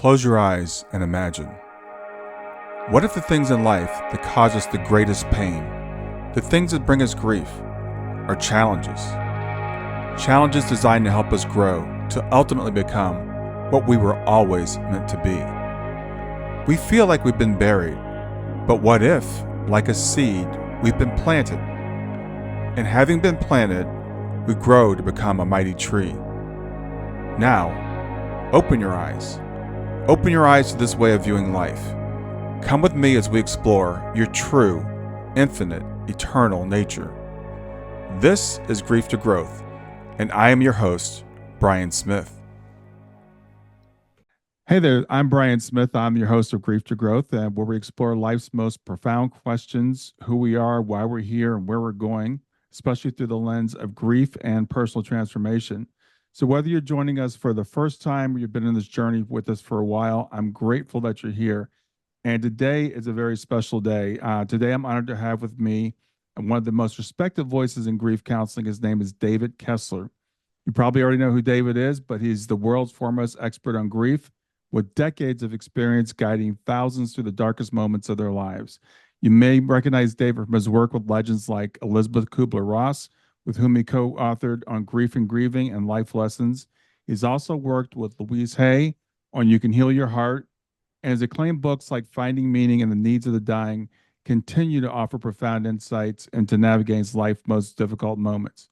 Close your eyes and imagine. What if the things in life that cause us the greatest pain, the things that bring us grief, are challenges? Challenges designed to help us grow, to ultimately become what we were always meant to be. We feel like we've been buried, but what if, like a seed, we've been planted? And having been planted, we grow to become a mighty tree. Now, open your eyes. Open your eyes to this way of viewing life. Come with me as we explore your true, infinite, eternal nature. This is Grief to Growth, and I am your host, Brian Smith. Hey there, I'm Brian Smith. I'm your host of Grief to Growth, where we explore life's most profound questions, who we are, why we're here, and where we're going, especially through the lens of grief and personal transformation. So whether you're joining us for the first time or you've been in this journey with us for a while, I'm grateful that you're here. And today is a very special day. Today I'm honored to have with me one of the most respected voices in grief counseling. His name is David Kessler. You probably already know who David is, but he's the world's foremost expert on grief with decades of experience guiding thousands through the darkest moments of their lives. You may recognize David from his work with legends like Elizabeth Kubler-Ross, with whom he co-authored on Grief and Grieving and Life Lessons. He's also worked with Louise Hay on You Can Heal Your Heart, and his acclaimed books like Finding Meaning and The Needs of the Dying continue to offer profound insights into navigating life's most difficult moments.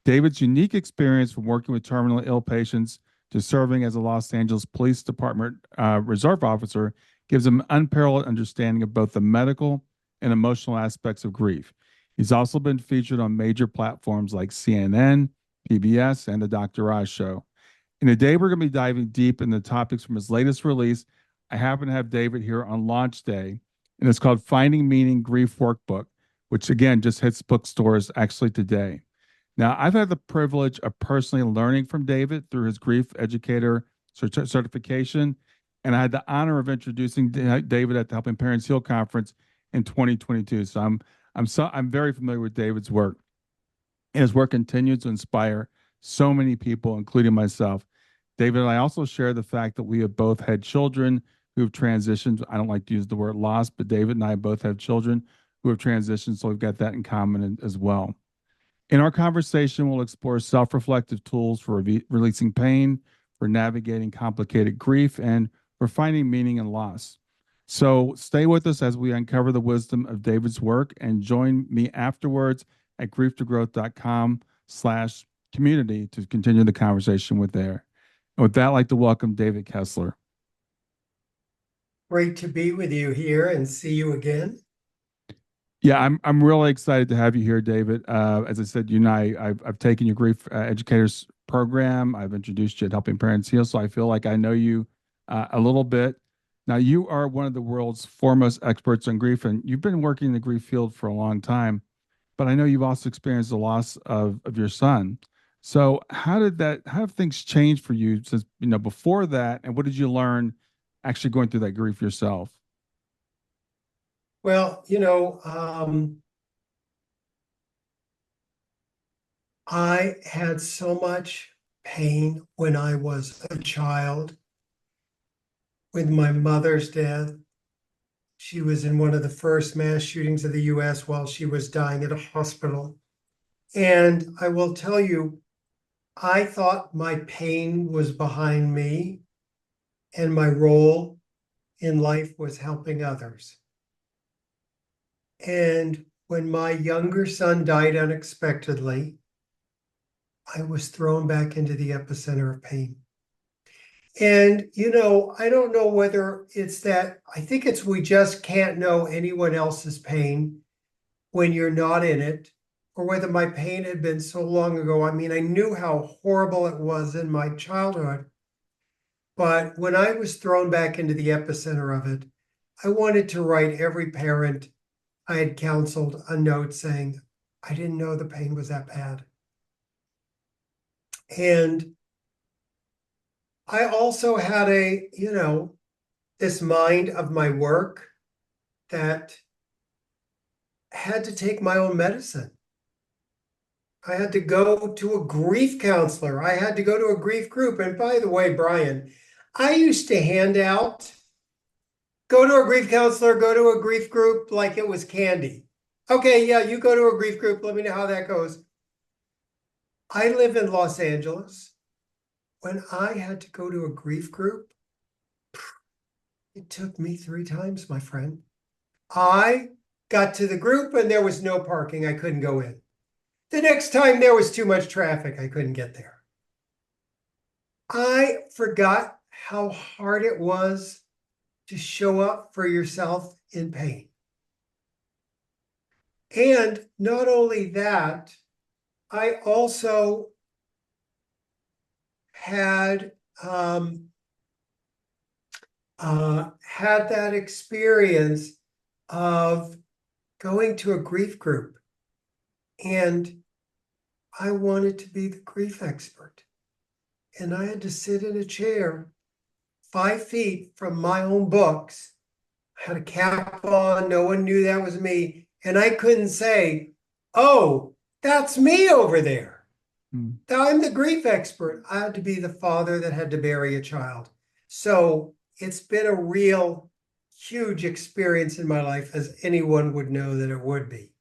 David's unique experience from working with terminally ill patients to serving as a Los Angeles Police Department reserve officer gives him an unparalleled understanding of both the medical and emotional aspects of grief. He's also been featured on major platforms like CNN, PBS, and The Dr. Oz Show. And today we're going to be diving deep into topics from his latest release. I happen to have David here on launch day, and it's called Finding Meaning Grief Workbook, which again just hits bookstores actually today. Now, I've had the privilege of personally learning from David through his grief educator certification, and I had the honor of introducing David at the Helping Parents Heal conference in 2022. So I'm very familiar with David's work, and his work continues to inspire so many people, including myself. David and I also share the fact that we have both had children who have transitioned. I don't like to use the word lost, but David and I both have children who have transitioned, so we've got that in common as well. In our conversation, we'll explore self-reflective tools for releasing pain, for navigating complicated grief, and for finding meaning in loss. So stay with us as we uncover the wisdom of David's work, and join me afterwards at grieftogrowth.com/community to continue the conversation with there. And with that, I'd like to welcome David Kessler. Great to be with you here and see you again. Yeah, I'm really excited to have you here, David. As I said, you and I've taken your grief educators program. I've introduced you at Helping Parents Heal, so I feel like I know you a little bit. Now, you are one of the world's foremost experts on grief, and you've been working in the grief field for a long time. But I know you've also experienced the loss of your son. So how have things changed for you since before that, and what did you learn actually going through that grief yourself? Well, I had so much pain when I was a child with my mother's death. She was in one of the first mass shootings of the US while she was dying at a hospital. And I will tell you, I thought my pain was behind me and my role in life was helping others. And when my younger son died unexpectedly, I was thrown back into the epicenter of pain. And, I don't know whether it's that, I think it's we just can't know anyone else's pain when you're not in it, or whether my pain had been so long ago. I mean, I knew how horrible it was in my childhood, but when I was thrown back into the epicenter of it, I wanted to write every parent I had counseled a note saying, I didn't know the pain was that bad. And I also had this mind of my work that had to take my own medicine. I had to go to a grief counselor. I had to go to a grief group. And by the way, Brian, I used to hand out, go to a grief counselor, go to a grief group like it was candy. Okay, yeah, you go to a grief group. Let me know how that goes. I live in Los Angeles. When I had to go to a grief group, it took me 3 times, my friend. I got to the group and there was no parking. I couldn't go in. The next time there was too much traffic. I couldn't get there. I forgot how hard it was to show up for yourself in pain. And not only that, I also had had that experience of going to a grief group, and I wanted to be the grief expert. And I had to sit in a chair 5 feet from my own books. I had a cap on, no one knew that was me. And I couldn't say, oh, that's me over there. Mm. I'm the grief expert. I had to be the father that had to bury a child. So it's been a real huge experience in my life, as anyone would know that it would be.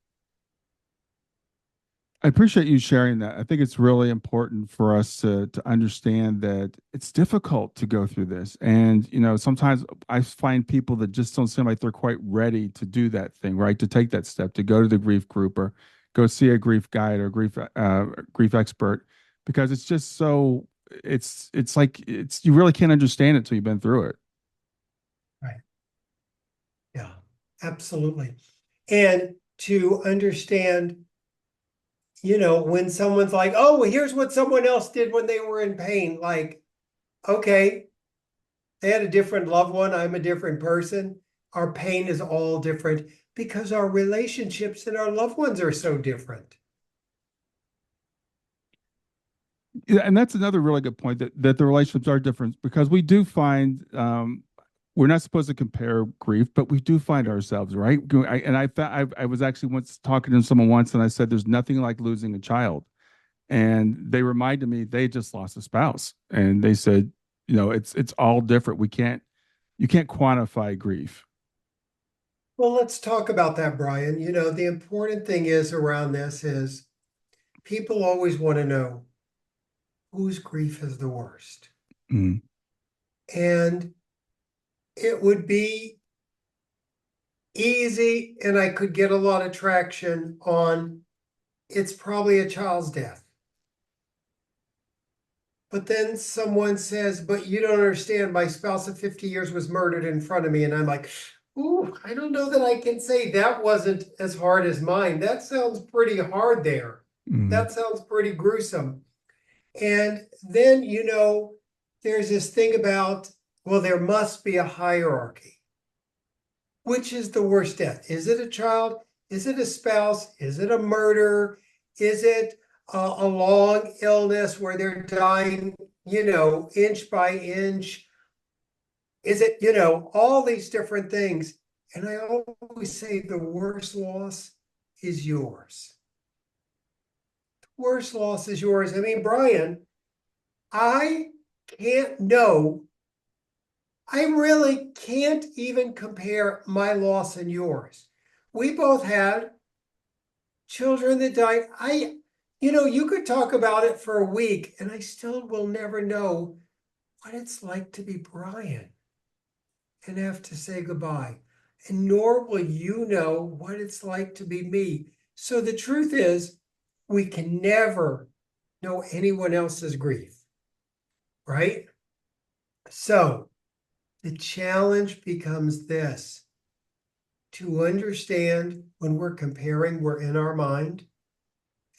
I appreciate you sharing that. I think it's really important for us to understand that it's difficult to go through this. And, sometimes I find people that just don't seem like they're quite ready to do that thing, right? To take that step, to go to the grief group or go see a grief guide or grief expert, because it's just so it's like you really can't understand it till you've been through it. Right. Yeah, absolutely. And to understand, when someone's like, oh, well, here's what someone else did when they were in pain. Like, okay, they had a different loved one. I'm a different person. Our pain is all different because our relationships and our loved ones are so different. Yeah, and that's another really good point, that the relationships are different, because we do find we're not supposed to compare grief, but we do find ourselves, right. I was actually once talking to someone once, and I said, "There's nothing like losing a child," and they reminded me they just lost a spouse, and they said, it's all different. You can't quantify grief. Well, let's talk about that, Brian. The important thing is around this is people always want to know whose grief is the worst. Mm. And it would be easy, and I could get a lot of traction on it's probably a child's death. But then someone says, but you don't understand, my spouse of 50 years was murdered in front of me. And I'm like, ooh, I don't know that I can say that wasn't as hard as mine. That sounds pretty hard there. Mm. That sounds pretty gruesome. And then, there's this thing about, well, there must be a hierarchy. Which is the worst death? Is it a child? Is it a spouse? Is it a murder? Is it a long illness where they're dying, inch by inch? Is it, all these different things? And I always say the worst loss is yours. The worst loss is yours. I mean, Brian, I can't know. I really can't even compare my loss and yours. We both had children that died. You could talk about it for a week and I still will never know what it's like to be Brian and have to say goodbye. And nor will you know what it's like to be me. So the truth is, we can never know anyone else's grief, right? So the challenge becomes this: to understand when we're comparing, we're in our mind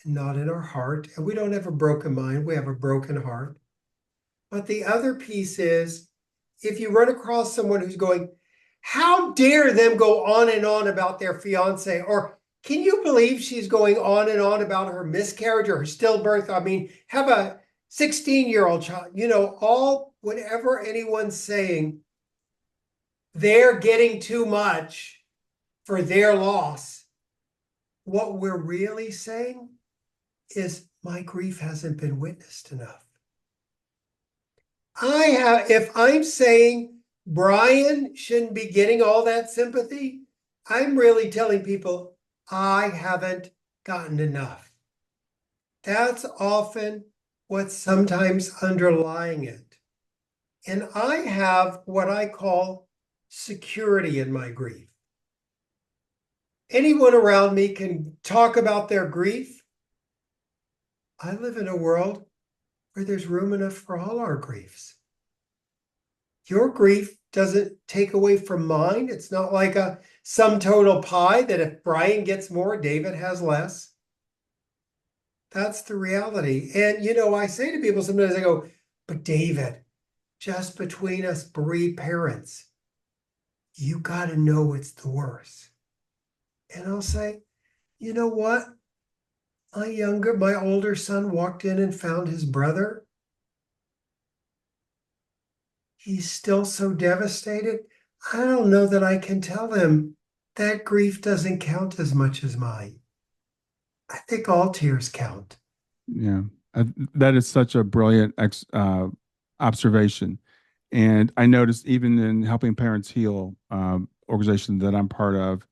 and not in our heart. And we don't have a broken mind, we have a broken heart. But the other piece is, if you run across someone who's going, how dare them go on and on about their fiance? Or can you believe she's going on and on about her miscarriage or her stillbirth? I mean, have a 16-year-old child, whenever anyone's saying they're getting too much for their loss, what we're really saying is my grief hasn't been witnessed enough. if I'm saying Brian shouldn't be getting all that sympathy, I'm really telling people I haven't gotten enough. That's often what's sometimes underlying it. And I have what I call security in my grief. Anyone around me can talk about their grief. I live in a world where there's room enough for all our griefs. Your grief doesn't take away from mine. It's not like a sum total pie that if Brian gets more, David has less. That's the reality. And, I say to people sometimes, I go, but David, just between us bereaved parents, you got to know it's the worst. And I'll say, you know what? My older son walked in and found his brother. He's still so devastated. I don't know that I can tell him that grief doesn't count as much as mine. I think all tears count. Yeah, that is such a brilliant observation. And I noticed even in helping parents heal, organization that I'm part of,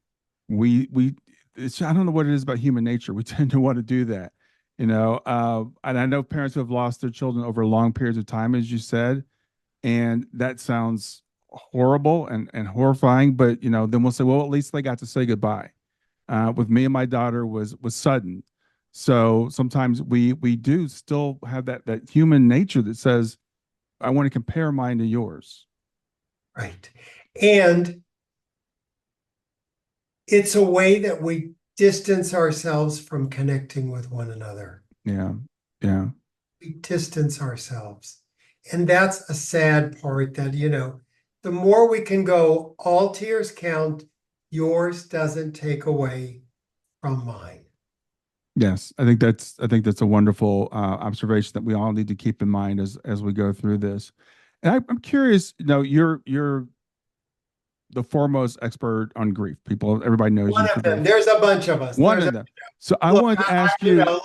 we I don't know what it is about human nature. We tend to want to do that, and I know parents who have lost their children over long periods of time, as you said, and that sounds horrible and horrifying. But then we'll say, well, at least they got to say goodbye. With me and my daughter was sudden, so sometimes we do still have that human nature that says, I want to compare mine to yours. Right. And it's a way that we distance ourselves from connecting with one another. Yeah, yeah. We distance ourselves. And that's a sad part that, the more we can go, all tears count, yours doesn't take away from mine. Yes, I think that's a wonderful observation that we all need to keep in mind as we go through this. And I'm curious, you're the foremost expert on grief. Everybody knows One you for of them. this. There's a bunch of us. One of them. So I Look, wanted to ask you. look,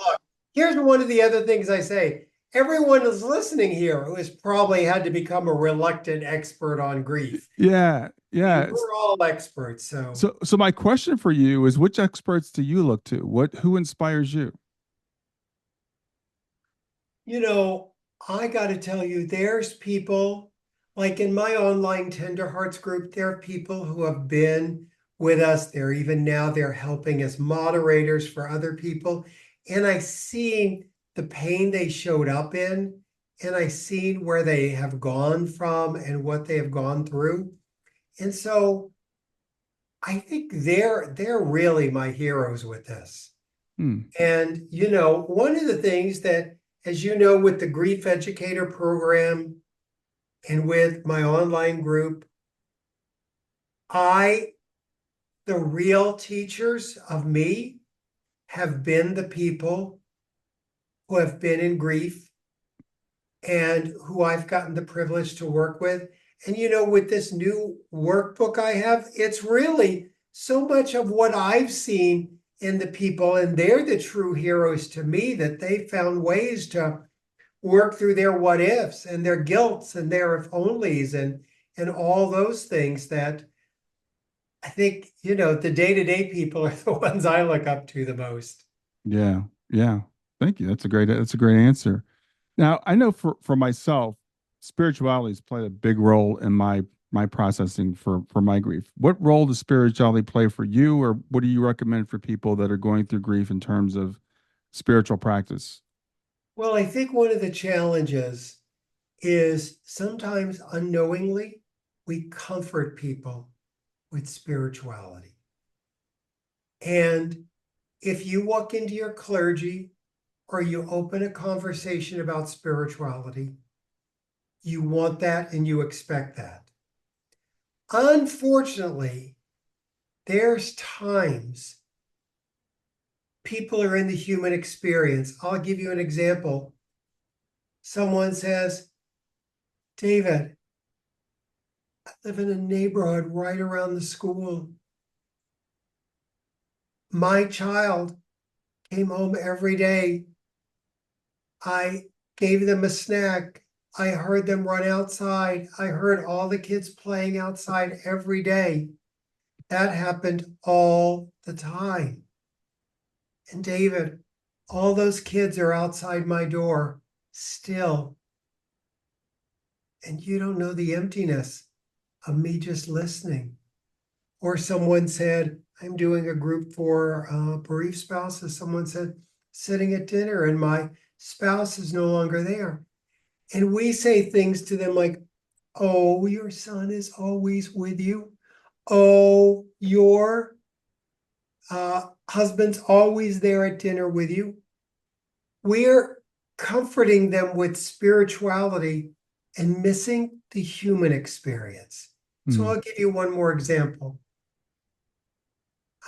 here's one of the other things I say. Everyone is listening here who has probably had to become a reluctant expert on grief. Yeah, I mean, yeah. we're all experts. So, So my question for you is, which experts do you look to? Who inspires you? you know, I got to tell you, there's people like in my online Tender Hearts group, there are people who have been with us. They're helping as moderators for other people. And I seen the pain they showed up in, and I seen where they have gone from and what they have gone through. And so I think they're really my heroes with this. Hmm. And one of the things that, as you know, with the Grief Educator program and with my online group, I the real teachers of me have been the people who have been in grief and who I've gotten the privilege to work with. And with this new workbook I have, it's really so much of what I've seen in the people, and they're the true heroes to me, that they found ways to work through their what ifs and their guilts and their if onlys and all those things that I think, the day-to-day people are the ones I look up to the most. Yeah, yeah. Thank you. That's a great answer. Now, I know for myself, spirituality has played a big role in my processing for my grief. What role does spirituality play for you, or what do you recommend for people that are going through grief in terms of spiritual practice? Well, I think one of the challenges is sometimes unknowingly we comfort people with spirituality. And if you walk into your clergy or you open a conversation about spirituality, you want that and you expect that. Unfortunately, there's times people are in the human experience. I'll give you an example. Someone says, David, I live in a neighborhood right around the school. My child came home every day. I gave them a snack. I heard them run outside. I heard all the kids playing outside every day. That happened all the time. And David, all those kids are outside my door still. And you don't know the emptiness of me just listening. Or someone said, I'm doing a group for bereaved spouses. Someone said, sitting at dinner and my spouse is no longer there. And we say things to them like, oh, your son is always with you. Oh, your husband's always there at dinner with you. We're comforting them with spirituality and missing the human experience. So Mm. I'll give you one more example.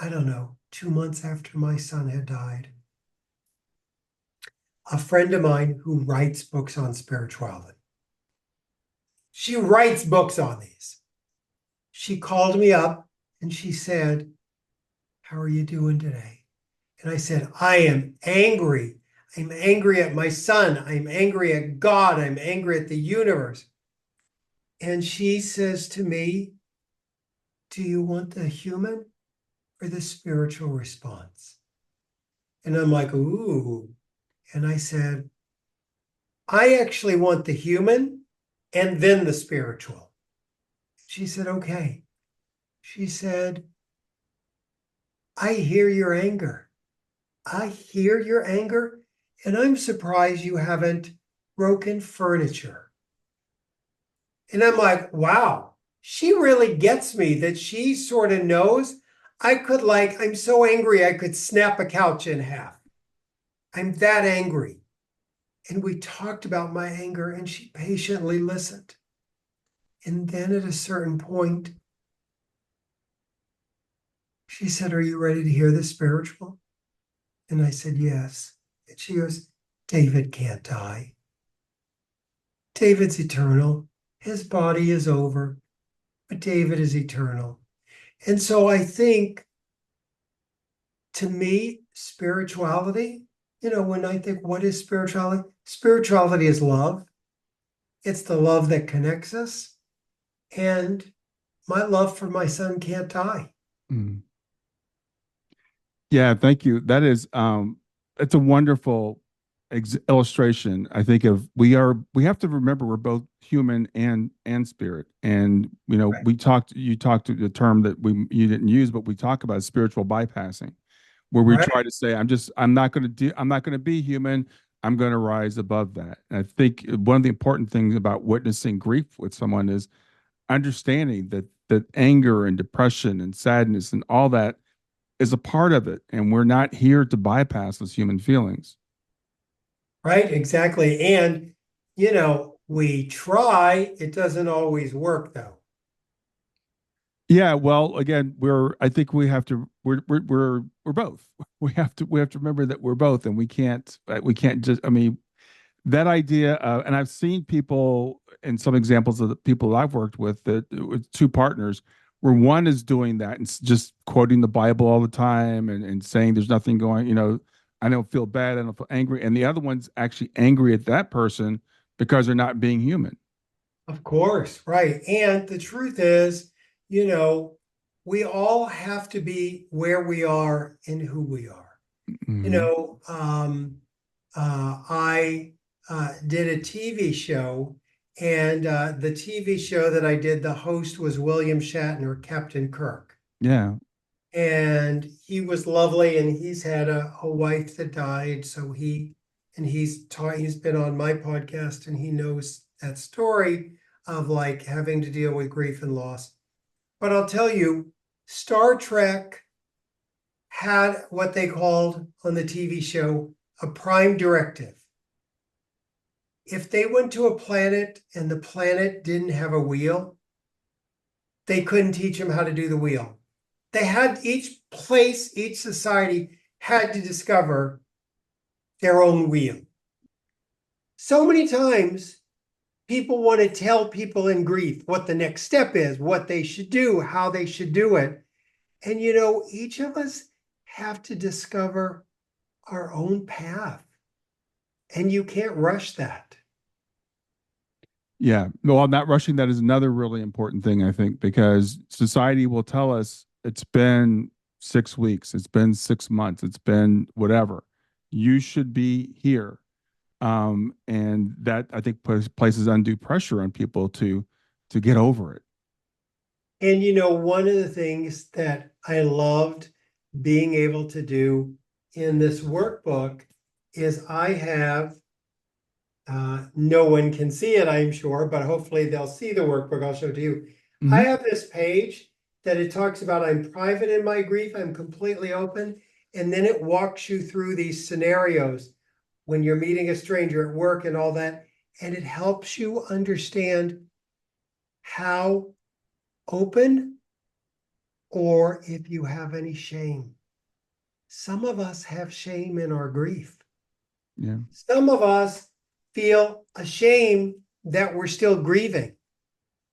I don't know, 2 months after my son had died, a friend of mine who writes books on spirituality, she writes books on these. She called me up and she said, how are you doing today? And I said, I am angry. I'm angry at my son. I'm angry at God. I'm angry at the universe. And she says to me, do you want the human or the spiritual response? And I'm like, ooh. And I said, I actually want the human and then the spiritual. She said, okay. She said, I hear your anger. I hear your anger, and I'm surprised you haven't broken furniture. And I'm like, wow, she really gets me that she sort of knows I'm so angry I could snap a couch in half. I'm that angry. And we talked about my anger, and she patiently listened. And then at a certain point, she said, are you ready to hear the spiritual? And I said, yes. And she goes, David can't die. David's eternal. His body is over, but David is eternal. And so I think, to me, spirituality, when I think, what is spirituality? Spirituality is love. It's the love that connects us. And my love for my son can't die. Mm. Yeah, thank you. That is, it's a wonderful illustration. I think of we have to remember we're both human and spirit. And Right. you talked to the term that you didn't use, but we talk about spiritual bypassing, where we Right. try to say, I'm not going to be human. I'm going to rise above that. And I think one of the important things about witnessing grief with someone is understanding that anger and depression and sadness and all that is a part of it, and we're not here to bypass those human feelings. Right. Exactly. And, we try, it doesn't always work though. Yeah, well, again, I think we have to we're both. We have to remember that we're both, and we can't just, I mean, that idea and I've seen people in some examples of the people I've worked with, with two partners, where one is doing that and just quoting the Bible all the time and saying there's nothing going, I don't feel bad, I don't feel angry, and the other one's actually angry at that person because they're not being human. Of course, right. And the truth is, you know, we all have to be where we are and who we are. You Mm-hmm. know, I did a TV show, and the TV show that I did, the host was William Shatner, Captain Kirk. Yeah. And he was lovely, and he's had a wife that died. So he's been on my podcast, and he knows that story of like having to deal with grief and loss. But I'll tell you, Star Trek had what they called on the TV show a prime directive. If they went to a planet and the planet didn't have a wheel, they couldn't teach them how to do the wheel. They had each place, each society had to discover their own wheel. So many times, people want to tell people in grief what the next step is, what they should do, how they should do it. And each of us have to discover our own path, and you can't rush that. Yeah. Well, not rushing that is another really important thing, I think, because society will tell us it's been 6 weeks, it's been 6 months, it's been whatever. You should be here. And that I think places undue pressure on people to get over it. And one of the things that I loved being able to do in this workbook is I have, no one can see it, I'm sure, but hopefully they'll see the workbook. I'll show it to you. I Hmm. have this page that it talks about I'm private in my grief, I'm completely open. And then it walks you through these scenarios when you're meeting a stranger at work and all that. And it helps you understand how open or if you have any shame. Some of us have shame in our grief. Yeah. Some of us feel ashamed that we're still grieving.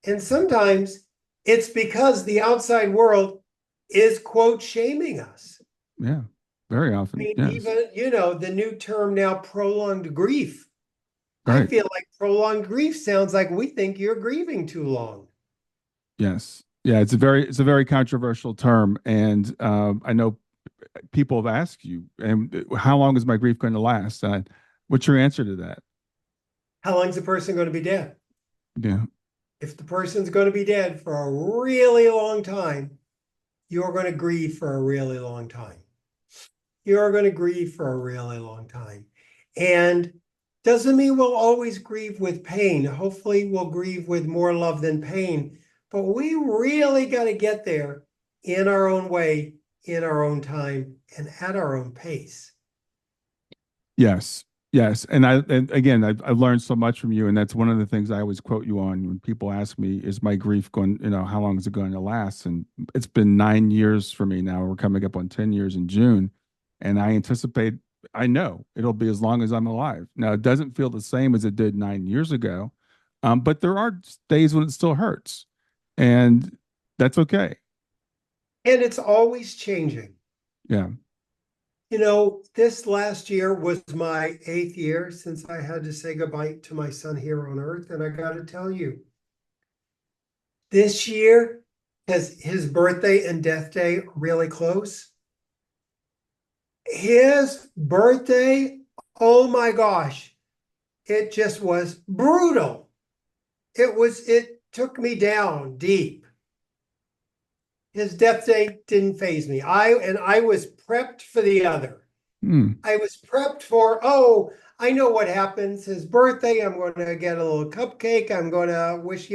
And sometimes it's because the outside world is, quote, shaming us. Yeah. Very I often. mean, Yes. even, the new term now, prolonged grief. I Right. feel like prolonged grief sounds like we think you're grieving too long. Yes. Yeah. It's a very controversial term, and I know people have asked you, and how long is my grief going to last? What's your answer to that? How long is the person going to be dead? Yeah. If the person's going to be dead for a really long time, you're going to grieve for a really long time. You're going to grieve for a really long time. And doesn't mean we'll always grieve with pain. Hopefully, we'll grieve with more love than pain. But we really got to get there in our own way, in our own time, and at our own pace. Yes. Yes. And again, I've learned so much from you. And that's one of the things I always quote you on when people ask me, is my grief going, how long is it going to last? And it's been 9 years for me now. We're coming up on 10 years in June. And I know it'll be as long as I'm alive. Now, it doesn't feel the same as it did 9 years ago. But there are days when it still hurts. And that's okay. And it's always changing. Yeah. This last year was my 8th year since I had to say goodbye to my son here on earth. And I got to tell you, this year, because his birthday and death day are really close, his birthday, oh my gosh, it just was brutal. It took me down deep. His death day didn't faze me. I was prepped for the other. Hmm. I was prepped for, oh, I know what happens. His birthday, I'm going to get a little cupcake. I'm going to wish,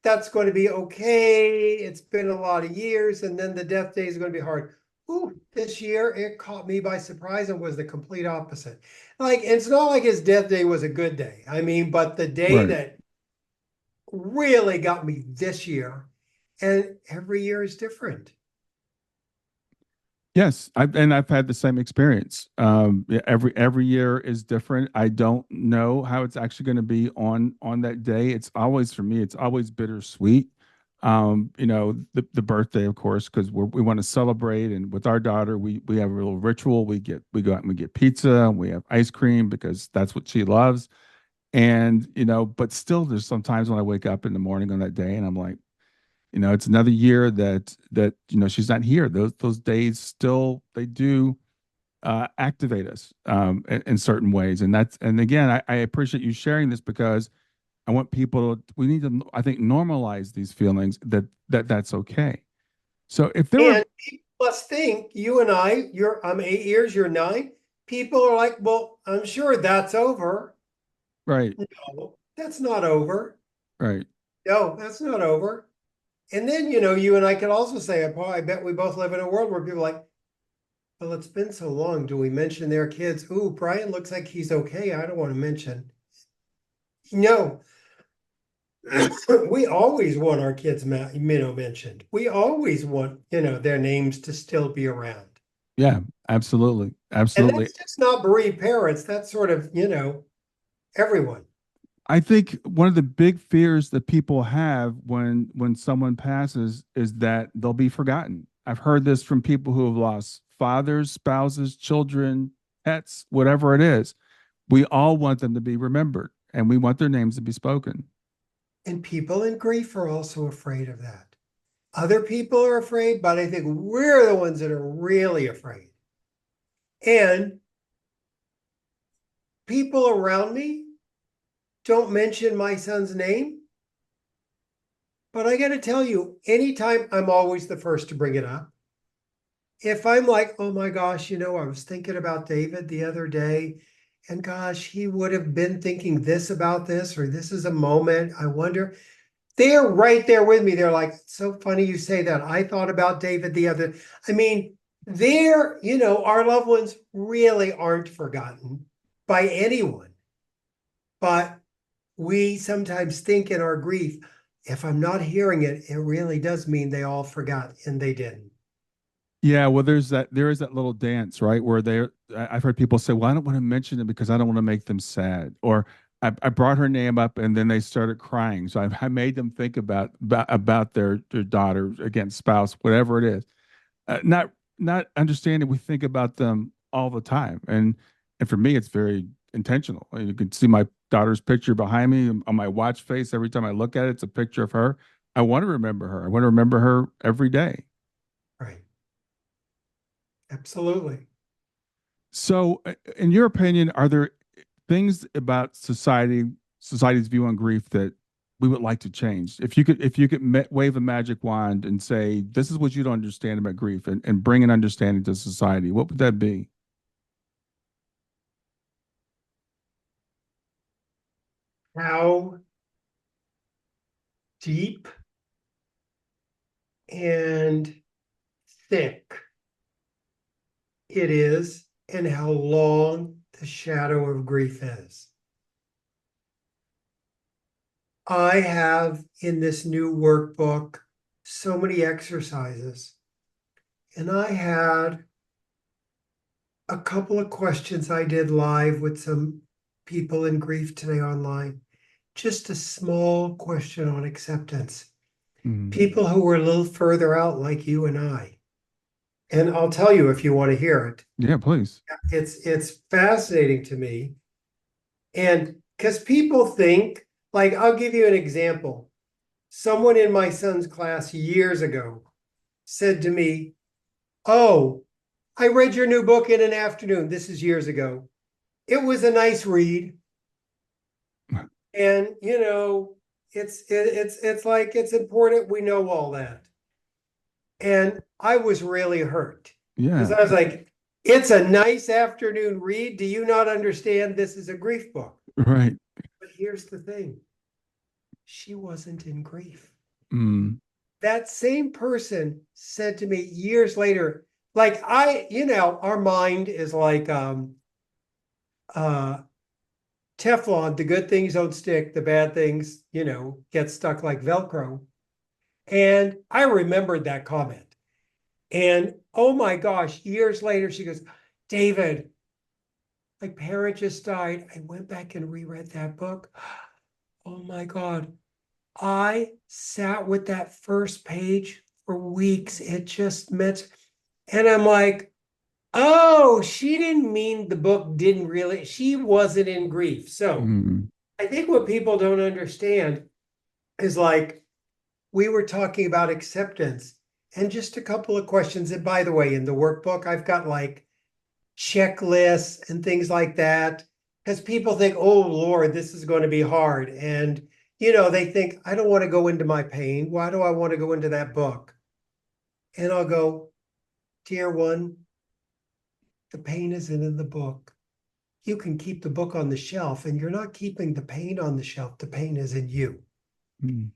that's going to be okay. It's been a lot of years. And then the death day is going to be hard. Ooh, this year it caught me by surprise and was the complete opposite. Like, it's not like his death day was a good day. I mean, but the day Right. that really got me this year, and every year is different. Yes, I've had the same experience. Yeah, every year is different. I don't know how it's actually going to be on that day. It's always for me. It's always bittersweet. The birthday, of course, because we want to celebrate, and with our daughter, we have a little ritual. We go out and we get pizza, and we have ice cream because that's what she loves. And but still, there's sometimes when I wake up in the morning on that day, and I'm like, it's another year that she's not here. Those days still they do activate us in certain ways, and again, I appreciate you sharing this because I want people to, we need to, I think, normalize these feelings that's okay. So if there were And people must think you and I'm 8 years, you're 9. People are like, well, I'm sure that's over. right, No, that's not over. right, No, that's not over. And then, you and I could also say, I bet we both live in a world where people are like, well, it's been so long. Do we mention their kids? Ooh, Brian looks like he's okay. I don't want to mention. No, we always want our kids, mentioned. We always want, their names to still be around. yeah, absolutely, And absolutely. that's just not bereaved parents. That's sort of, everyone. I think one of the big fears that people have when someone passes is that they'll be forgotten. I've heard this from people who have lost fathers, spouses, children, pets, whatever it is. We all want them to be remembered, and we want their names to be spoken. And people in grief are also afraid of that. Other people are afraid, but I think we're the ones that are really afraid. And people around me don't mention my son's name. But I got to tell you, anytime I'm always the first to bring it up. If I'm like, oh my gosh, I was thinking about David the other day, and gosh, he would have been thinking this about this, or this is a moment. I wonder. They're right there with me. They're like, so funny you say that. I thought about David the other. I mean, our loved ones really aren't forgotten by anyone. But we sometimes think in our grief, if I'm not hearing it, it really does mean they all forgot, and they didn't. Yeah, well, there is that little dance, right? Where I've heard people say, "Well, I don't want to mention it because I don't want to make them sad," or I brought her name up and then they started crying, so I made them think about their daughter, again, spouse, whatever it is. Not understanding we think about them all the time, and for me, it's very intentional. You can see my daughter's picture behind me on my watch face. Every time I look at it, it's a picture of her. I want to remember her. I want to remember her every day. Right. Absolutely. So, in your opinion, are there things about society's view on grief that we would like to change? If you could wave a magic wand and say, "This is what you don't understand about grief," and bring an understanding to society, what would that be? How deep and thick it is, and how long the shadow of grief is. I have in this new workbook so many exercises, and I had a couple of questions I did live with some people in grief today online. Just a small question on acceptance. Mm. People who were a little further out, like you and I. And I'll tell you if you want to hear it. Yeah, please. It's fascinating to me. And because people think, like, I'll give you an example. Someone in my son's class years ago said to me, oh, I read your new book in an afternoon. This is years ago. It was a nice read. And it's like it's important we know all that. And I was really hurt because Yeah, I was like, it's a nice afternoon read. Do you not understand this is a grief book? right. But here's the thing, she wasn't in grief. Mm. That same person said to me years later, like our mind is like uh Teflon, the good things don't stick, the bad things, get stuck like Velcro. And I remembered that comment. And oh my gosh, years later, she goes, David, my parent just died. I went back and reread that book. Oh my God. I sat with that first page for weeks. It just meant, and I'm like, oh, she didn't mean the book didn't really, she wasn't in grief. So Mm. I think what people don't understand is like, we were talking about acceptance and just a couple of questions. And by the way, in the workbook, I've got like checklists and things like that because people think, oh Lord, this is going to be hard. And, they think, I don't want to go into my pain. Why do I want to go into that book? And I'll go, dear one, the pain isn't in the book. You can keep the book on the shelf, and you're not keeping the pain on the shelf. The pain is in you. Mm.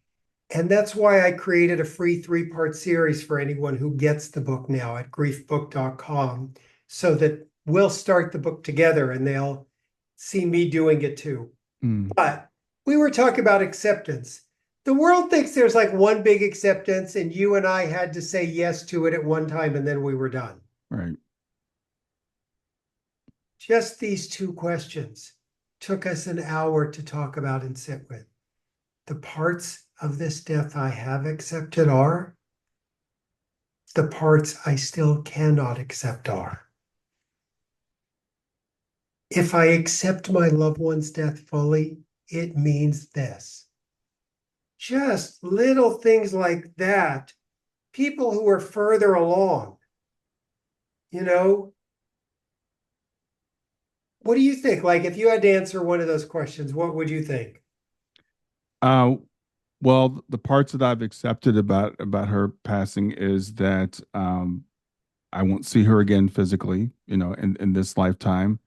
And that's why I created a free 3-part series for anyone who gets the book now at griefbook.com, so that we'll start the book together and they'll see me doing it too. Mm. But we were talking about acceptance. The world thinks there's like one big acceptance, and you and I had to say yes to it at one time, and then we were done. Right. Just these two questions took us an hour to talk about and sit with. The parts of this death I have accepted are, the parts I still cannot accept are. If I accept my loved one's death fully, it means this. Just little things like that. People who are further along, you know, what do you think? Like, if you had to answer one of those questions, what would you think? Uh, well, the parts that I've accepted about her passing is that I won't see her again physically, in this lifetime.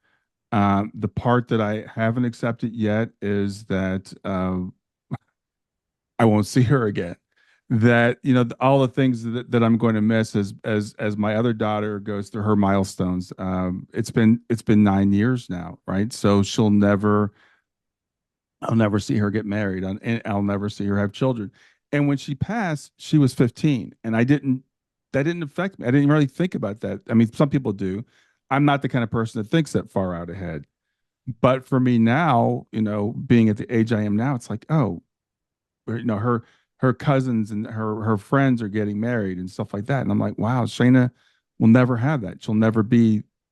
The part that I haven't accepted yet is that I won't see her again. That all the things that I'm going to miss as my other daughter goes through her milestones. It's been 9 years now, right? So I'll never see her get married, and I'll never see her have children. And when she passed, she was 15, and that didn't affect me. I didn't really think about that. I mean, some people do. I'm not the kind of person that thinks that far out ahead. But for me now, being at the age I am now, it's like, oh, her cousins and her friends are getting married and stuff like that. And I'm like, wow, Shayna will never have that.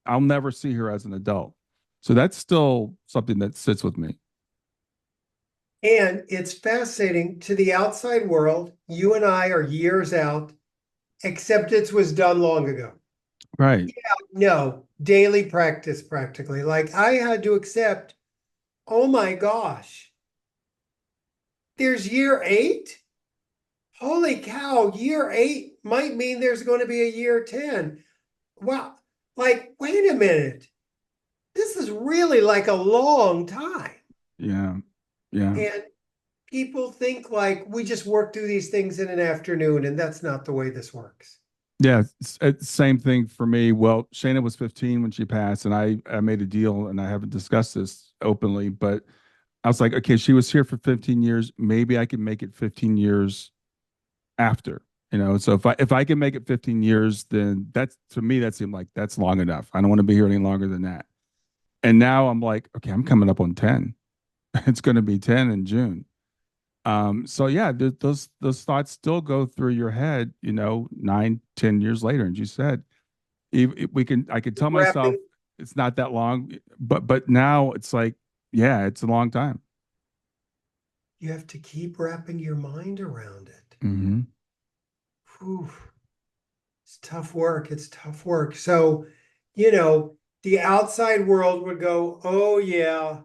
I'll never see her as an adult. So that's still something that sits with me. And it's fascinating to the outside world. You and I are years out. Acceptance was done long ago. Right. No, daily practice practically. Like I had to accept, oh my gosh, there's year eight? Holy cow, year eight might mean there's going to be a year 10. Wow. Like, wait a minute. This is really like a long time. Yeah. Yeah. And people think like we just work through these things in an afternoon, and that's not the way this works. Yeah. It's same thing for me. Well, Shayna was 15 when she passed, and I made a deal, and I haven't discussed this openly, but I was like, okay, she was here for 15 years. Maybe I can make it 15 years after. So if I can make it 15 years, then that's, to me, that seemed like that's long enough. I don't want to be here any longer than that. And now I'm like, okay, I'm coming up on 10. It's going to be 10 in June. So yeah, those thoughts still go through your head, 9, 10 years later. And you said, I could tell myself Wrapping, it's not that long, but now it's like, yeah, it's a long time. you have to keep wrapping your mind around it. Hmm. Whew. It's tough work. It's tough work. So, you know, the outside world would go, oh, yeah,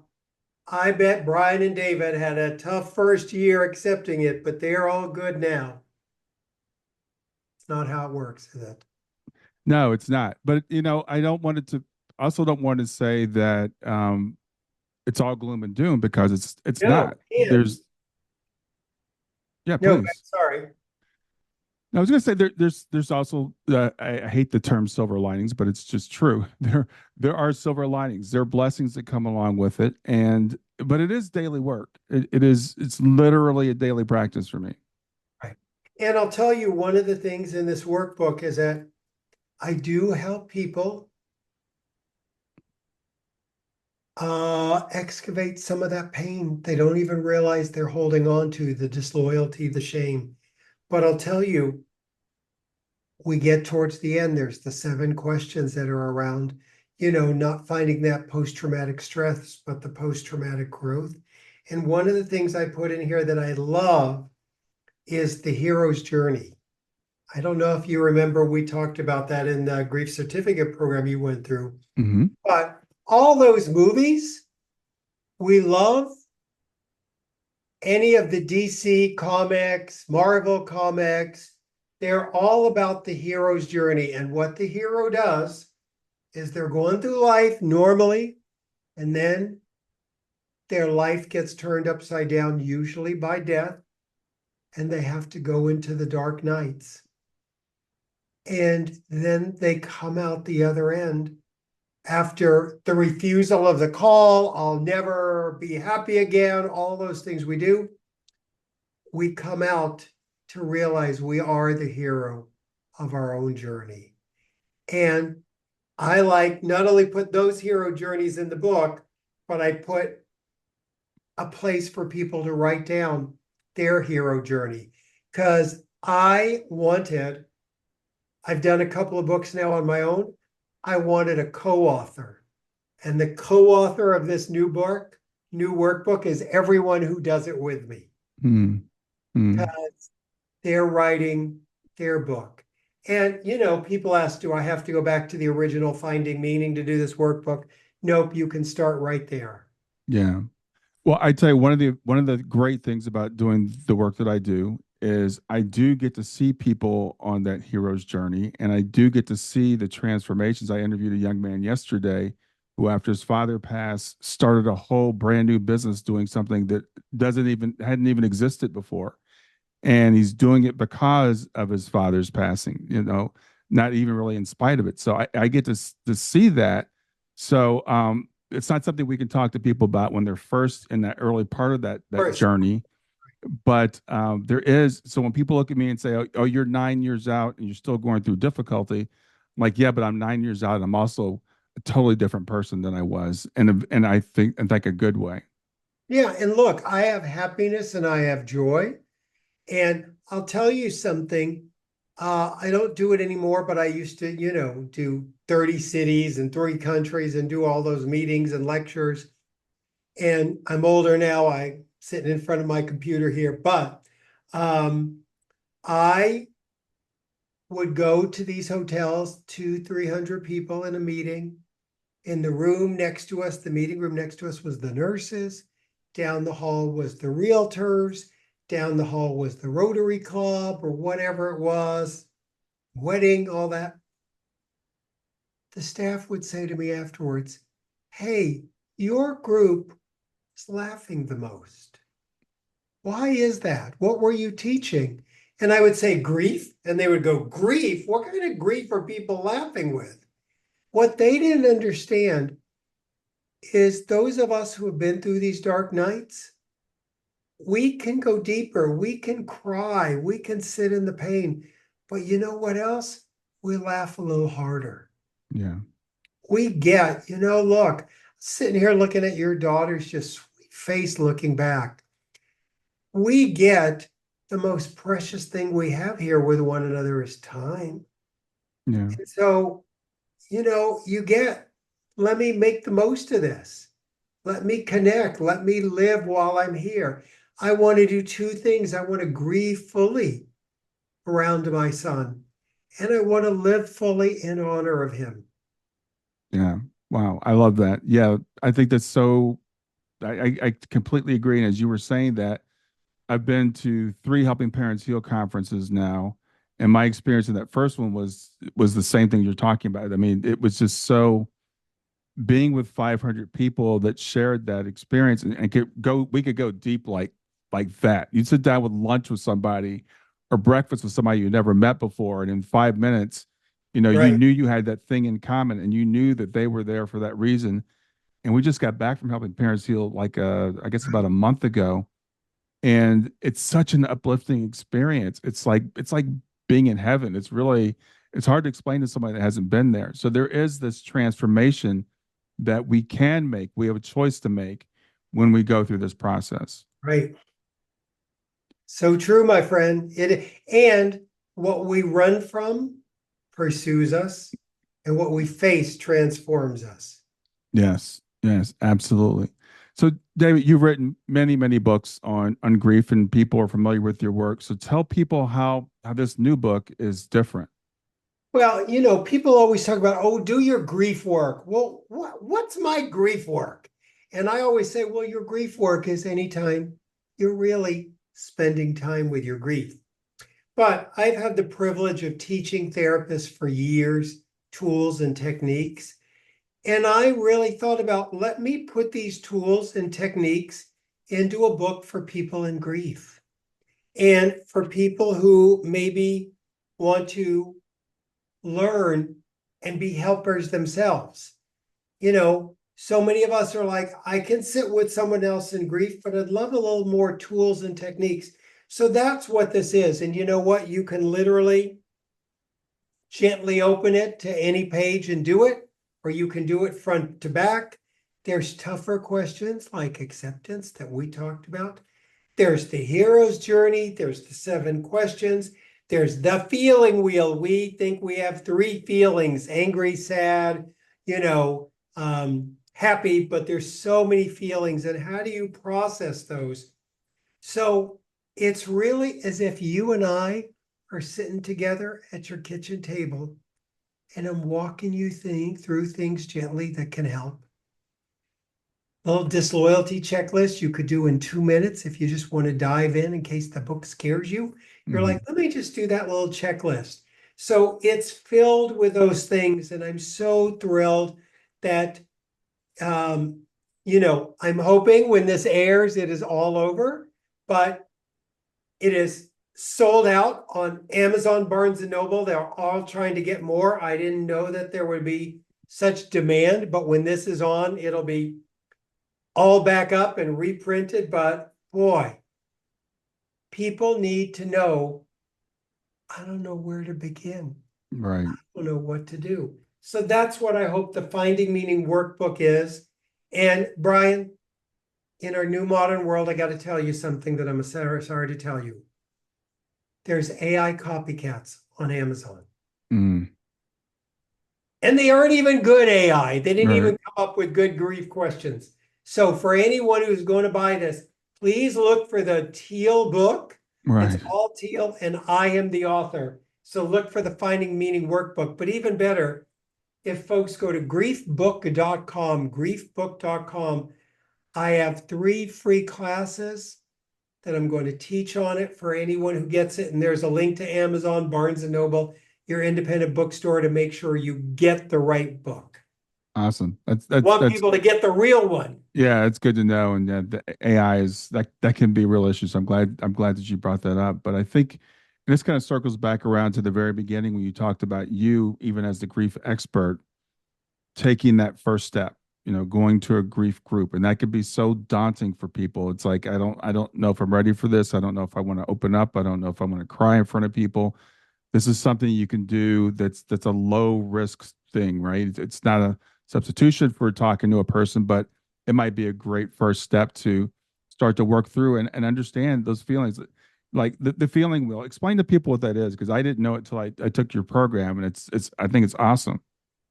I bet Brian and David had a tough first year accepting it, but they're all good now. It's not how it works, is it? No, it's not. But I don't want it to. I also don't want to say that it's all gloom and doom, because it's No, not. and Yeah, no, please. sorry. I was going to say there's also I hate the term silver linings, but it's just true. There are silver linings. There are blessings that come along with it, and but it is daily work. It's literally a daily practice for me. Right. And I'll tell you, one of the things in this workbook is that I do help people excavate some of that pain they don't even realize they're holding on to, the disloyalty, the shame. But I'll tell you, we get towards the end, there's the 7 questions that are around, not finding that post-traumatic stress, but the post-traumatic growth. And one of the things I put in here that I love is the hero's journey. I don't know if you remember, we talked about that in the grief certificate program you went through, Hmm. but all those movies we love, any of the DC comics, Marvel comics, they're all about the hero's journey. And what the hero does is they're going through life normally, and then their life gets turned upside down, usually by death, and they have to go into the dark nights. And then they come out the other end after the refusal of the call, I'll never be happy again, all those things we do. We come out to realize we are the hero of our own journey. And I like not only put those hero journeys in the book, but I put a place for people to write down their hero journey. Because I've done a couple of books now on my own. I wanted a co-author. And the co-author of this new workbook is everyone who does it with me. Hmm. Mm, because they're writing their book. And, people ask, do I have to go back to the original Finding Meaning to do this workbook? Nope, you can start right there. yeah. Well, I tell you, one of the great things about doing the work that I do is I do get to see people on that hero's journey, and I do get to see the transformations. I interviewed a young man yesterday who, after his father passed, started a whole brand new business doing something that doesn't even hadn't even existed before, and he's doing it because of his father's passing. Not even really in spite of it. So I get to see that. So it's not something we can talk to people about when they're first in that early part of that First, journey. But there is, so when people look at me and say, oh, you're 9 years out and you're still going through difficulty, I'm like, yeah, but I'm 9 years out. I'm also a totally different person than I was, and I think in like a good way. yeah, and look, I have happiness and I have joy. And I'll tell you something. I don't do it anymore, but I used to, do 30 cities and 3 countries and do all those meetings and lectures. And I'm older now. I'm sitting in front of my computer here, but I would go to these hotels, 300 people in a meeting. In the room next to us, the meeting room next to us was the nurses. Down the hall was the realtors. Down the hall was the Rotary Club or whatever it was, wedding, all that. The staff would say to me afterwards, "Hey, your group is laughing the most. Why is that? What were you teaching?" And I would say, "Grief." And they would go, "Grief? What kind of grief are people laughing with?" What they didn't understand is those of us who have been through these dark nights, we can go deeper. We can cry. We can sit in the pain. But you know what else? We laugh a little harder. Yeah, We get, look, sitting here looking at your daughter's just sweet face looking back. We get the most precious thing we have here with one another is time. yeah, And so, you get, let me make the most of this. Let me connect. Let me live while I'm here. I want to do 2 things. I want to grieve fully around my son, and I want to live fully in honor of him. yeah. Wow, I love that. Yeah, I think that's so. I completely agree. And as you were saying that, I've been to three Helping Parents Heal conferences now, and my experience in that first one was the same thing you're talking about. I mean, it was just so being with 500 people that shared that experience, and we could go deep like that. You'd sit down with lunch with somebody or breakfast with somebody you never met before, and in 5 minutes, you Right. knew you had that thing in common, and you knew that they were there for that reason. And we just got back from Helping Parents Heal, like I guess about a month ago, and it's such an uplifting experience. It's like being in heaven. It's hard to explain to somebody that hasn't been there. So there is this transformation that we can make. We have a choice to make when we go through this process. Right. So true, my friend. And what we run from pursues us, and what we face transforms us. Yes, yes, absolutely. So, David, you've written many, many books on grief, and people are familiar with your work. So, tell people how this new book is different. Well, people always talk about, oh, do your grief work. Well, what's my grief work? And I always say, well, your grief work is anytime you're really spending time with your grief. But I've had the privilege of teaching therapists for years, tools and techniques. And I really thought about, let me put these tools and techniques into a book for people in grief and for people who maybe want to learn and be helpers themselves. So many of us are like, I can sit with someone else in grief, but I'd love a little more tools and techniques. So that's what this is. And you know what? You can literally gently open it to any page and do it, or you can do it front to back. There's tougher questions like acceptance that we talked about. There's the hero's journey. There's the 7 questions. There's the feeling wheel. We think we have 3 feelings: angry, sad, happy, but there's so many feelings. And how do you process those? So It's really as if you and I are sitting together at your kitchen table and I'm walking you through things gently that can help. Little disloyalty checklist you could do in 2 minutes if you just want to dive in case the book scares you. You're Mhm. like, let me just do that little checklist. So it's filled with those things. And I'm so thrilled that, um, I'm hoping when this airs, it is all over, but it is sold out on Amazon, Barnes and Noble. They're all trying to get more. I didn't know that there would be such demand, but when this is on, it'll be all back up and reprinted. But boy, people need to know. I don't know where to begin. Right. I don't know what to do. So that's what I hope the Finding Meaning workbook is. And Brian, in our new modern world, I got to tell you something that I'm sorry to tell you. There's AI copycats on Amazon. Mm. And they aren't even good AI. They didn't Right. even come up with good grief questions. So for anyone who's going to buy this, please look for the teal book. It's Right. all teal, and I am the author. So look for the Finding Meaning workbook. But even better, if folks go to griefbook.com, I have 3 free classes that I'm going to teach on it for anyone who gets it. And there's a link to Amazon, Barnes and Noble, your independent bookstore to make sure you get the right book. Awesome. That's Want that's people to get the real one. yeah, it's good to know. And yeah, the AI is that can be a real issue. So I'm glad that you brought that up. But I think this kind of circles back around to the very beginning when you talked about you, even as the grief expert, taking that first step, going to a grief group. And that could be so daunting for people. It's like I don't know if I'm ready for this. I don't know if I want to open up. I don't know if I want to cry in front of people. This is something you can do that's a low risk thing, right? It's not a substitution for talking to a person, but it might be a great first step to start to work through and understand those feelings. Like the feeling wheel. Explain to people what that is, because I didn't know it till I took your program, and it's I think it's awesome.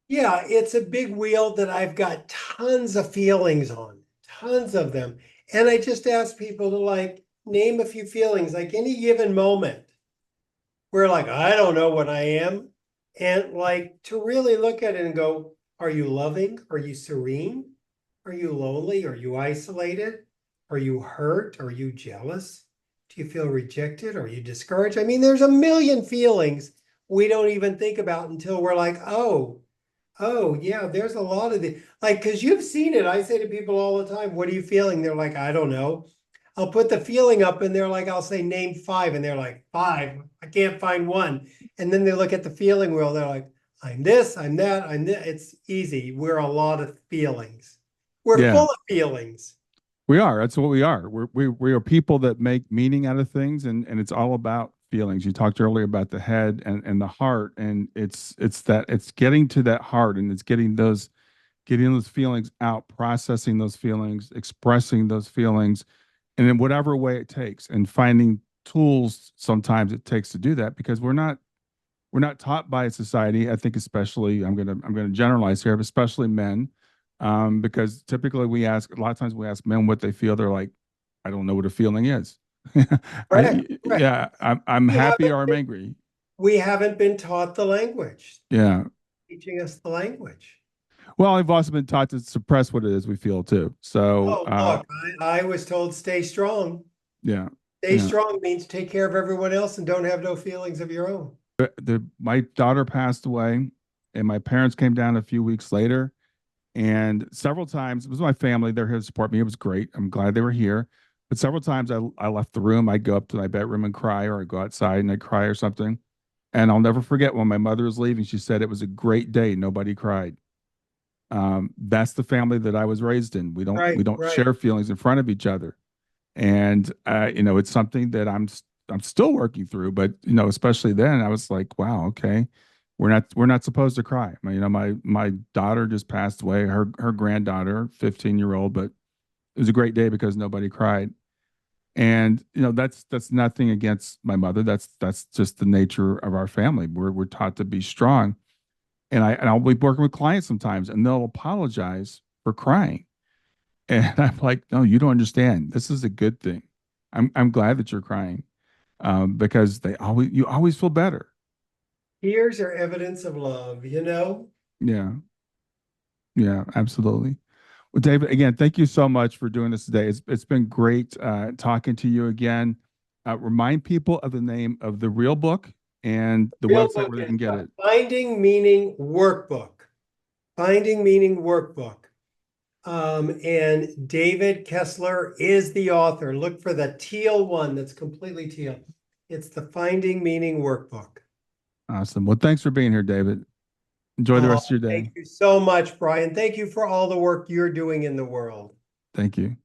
Yeah, it's a big wheel that I've got tons of feelings on, tons of them. And I just ask people to like name a few feelings, like any given moment. Where like, I don't know what I am. And like to really look at it and go, are you loving? Are you serene? Are you lonely? Are you isolated? Are you hurt? Are you jealous? Do you feel rejected? Are you discouraged? I mean, there's a million feelings we don't even think about until we're like, oh, yeah, there's a lot of the like, because you've seen it. I say to people all the time, what are you feeling? They're like, I don't know. I'll put the feeling up and they're like, I'll say name 5, and they're like, 5, I can't find one. And then they look at the feeling wheel, they're like, I'm this, I'm that, I'm this. It's easy. We're a lot of feelings. We're Yeah, full of feelings. we are. That's what we are. We are people that make meaning out of things, and it's all about feelings. You talked earlier about the head and the heart, and it's getting to that heart, and it's getting those feelings out, processing those feelings, expressing those feelings, and in whatever way it takes, and finding tools sometimes it takes to do that, because we're not taught by society. I think especially I'm gonna generalize here, but especially men, because typically a lot of times we ask men what they feel. They're like, I don't know what a feeling is. Correct. Correct. Yeah, I'm We happy haven't or I'm been, angry. we haven't been taught the language, Yeah. teaching us the language. Well, I've also been taught to suppress what it is we feel too. So, Oh, look, I was told stay strong. yeah, Stay yeah. strong means take care of everyone else and don't have no feelings of your own. My daughter passed away, and my parents came down a few weeks later. And several times, it was my family. They're here to support me. It was great. I'm glad they were here. But several times I left the room. I'd go up to my bedroom and cry, or I'd go outside and I'd cry or something. And I'll never forget when my mother was leaving, she said it was a great day. Nobody cried. That's the family that I was raised in. We don't we Right, don't right. share feelings in front of each other. And it's something that I'm still working through. But especially then, I was like, wow, okay, we're not supposed to cry. My daughter just passed away, her granddaughter, 15-year-old, but it was a great day because nobody cried. And that's nothing against my mother. That's just the nature of our family. We're taught to be strong. And I'll be working with clients sometimes, and they'll apologize for crying. And I'm like, no, you don't understand. This is a good thing. I'm glad that you're crying, because you always feel better. Tears are evidence of love, you know? Yeah, yeah, absolutely. Well, David, again, thank you so much for doing this today. It's been great talking to you again. Remind people of the name of the real book and the Real website book where they is can get the it. Finding Meaning Workbook. Finding Meaning Workbook. And David Kessler is the author. Look for the teal one that's completely teal. It's the Finding Meaning Workbook. Awesome. Well, thanks for being here, David. Enjoy the Oh, rest of your thank day. you so much, Brian. Thank you for all the work you're doing in the world. Thank you.